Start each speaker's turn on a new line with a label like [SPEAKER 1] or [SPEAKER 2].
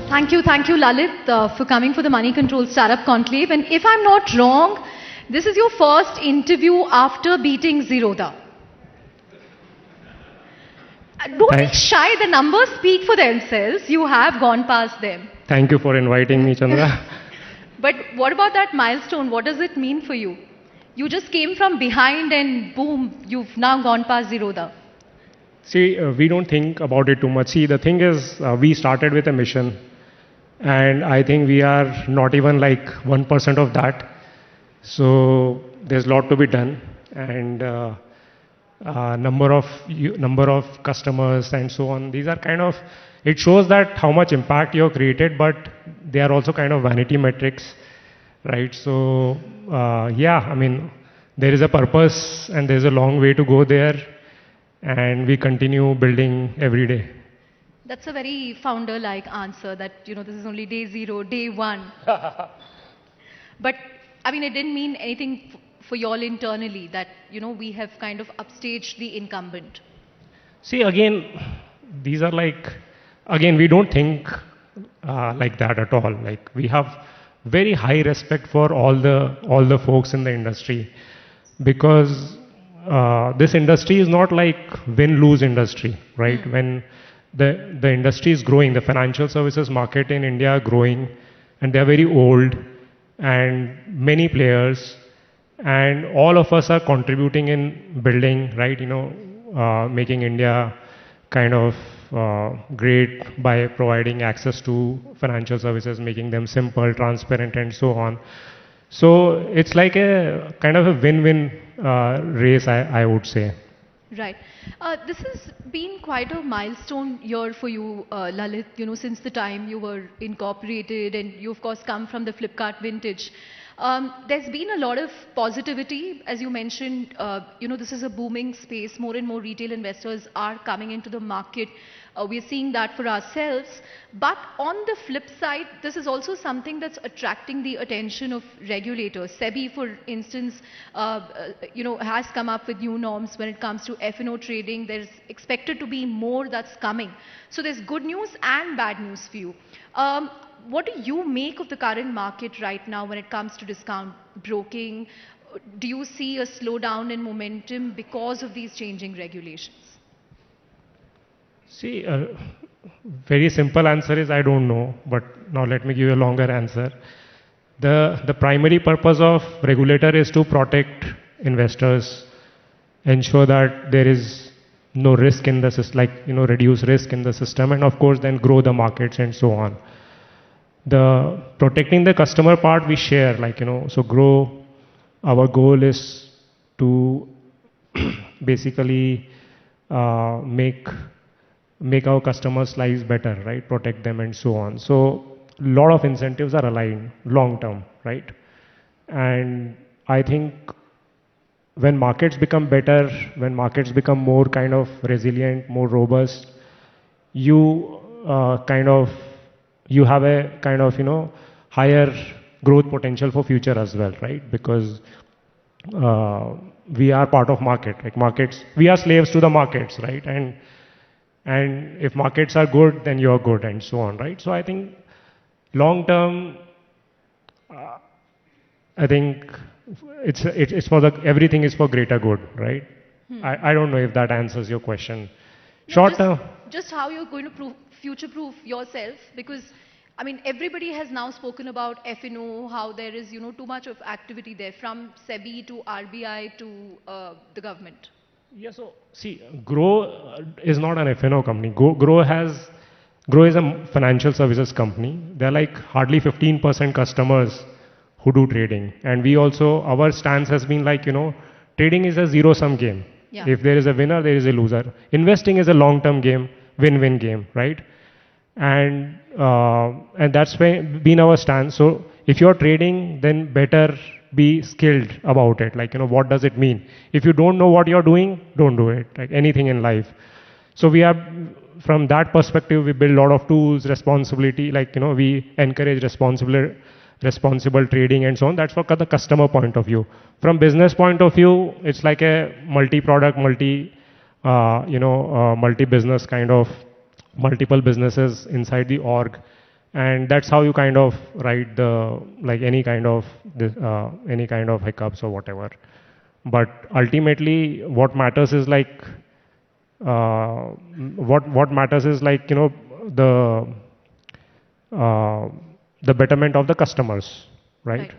[SPEAKER 1] Thank you, Lalit, for coming for the Moneycontrol Startup Conclave. And if I'm not wrong, this is your first interview after beating Zerodha. Don't be shy. The numbers speak for themselves. You have gone past them.
[SPEAKER 2] Thank you for inviting me, Chandra.
[SPEAKER 1] But what about that milestone? What does it mean for you? You just came from behind and boom, you've now gone past Zerodha.
[SPEAKER 2] See, we don't think about it too much. See, the thing is, we started with a mission, and I think we are not even like 1% of that. So there's a lot to be done, and number of customers and so on. These are kind of, it shows that how much impact you have created, but they are also kind of vanity metrics, right? So yeah, I mean, there is a purpose and there's a long way to go there, and we continue building every day.
[SPEAKER 1] That's a very founder-like answer that, you know, this is only day zero, day one. But, I mean, it didn't mean anything for you all internally that, you know, we have kind of upstaged the incumbent.
[SPEAKER 2] See, again, these are like, again, we don't think like that at all. Like, we have very high respect for all the folks in the industry, because this industry is not like win-lose industry, right? When the industry is growing, the financial services market in India are growing, and they're very old, and many players, and all of us are contributing in building, right? You know, making India kind of great by providing access to financial services, making them simple, transparent, and so on. So it's like a kind of a win-win race, I would say.
[SPEAKER 1] Right. This has been quite a milestone year for you, Lalit, you know, since the time you were incorporated, and you of course come from the Flipkart vintage. There's been a lot of positivity, as you mentioned, you know, this is a booming space. More and more retail investors are coming into the market. We're seeing that for ourselves. But on the flip side, this is also something that's attracting the attention of regulators. SEBI, for instance, you know, has come up with new norms when it comes to F&O trading. There's expected to be more that's coming. So there's good news and bad news for you. What do you make of the current market right now when it comes to discount broking? Do you see a slowdown in momentum because of these changing regulations?
[SPEAKER 2] See, very simple answer is I don't know, but now let me give you a longer answer. The primary purpose of regulator is to protect investors, ensure that there is no risk in the system, like, you know, reduce risk in the system, and of course then grow the markets and so on. The protecting the customer part we share, like, you know, so Groww, our goal is to basically make our customers' lives better, right? Protect them and so on. So a lot of incentives are aligned long term, right? And I think when markets become better, when markets become more kind of resilient, more robust, you you have a kind of, you know, higher growth potential for future as well, right? Because we are part of market, like markets, we are slaves to the markets, right? And if markets are good, then you're good and so on, right? So I think long term, I think it's for everything is for greater good, right? I don't know if that answers your question.
[SPEAKER 1] No,
[SPEAKER 2] Short term.
[SPEAKER 1] Just how you're going to future-proof yourself, because I mean everybody has now spoken about F&O, how there is, you know, too much of activity there from SEBI to RBI to the government.
[SPEAKER 2] Yeah, so see, Groww is not an F&O company. Groww is a financial services company. They're like hardly 15% customers who do trading. And we also, our stance has been like, you know, trading is a zero-sum game.
[SPEAKER 1] Yeah.
[SPEAKER 2] If there is a winner, there is a loser. Investing is a long-term game, win-win game, right? And that's been our stance. So if you're trading, then better be skilled about it. Like, you know, what does it mean? If you don't know what you're doing, don't do it. Like anything in life. So we have, from that perspective, we build a lot of tools, responsibility. Like, you know, we encourage responsible trading and so on. That's for the customer point of view. From business point of view, it's like a multi-product, multi-business kind of multiple businesses inside the org. and that's how you kind of ride the like any kind of hiccups or whatever. But ultimately, what matters is like what matters is like the betterment of the customers, right?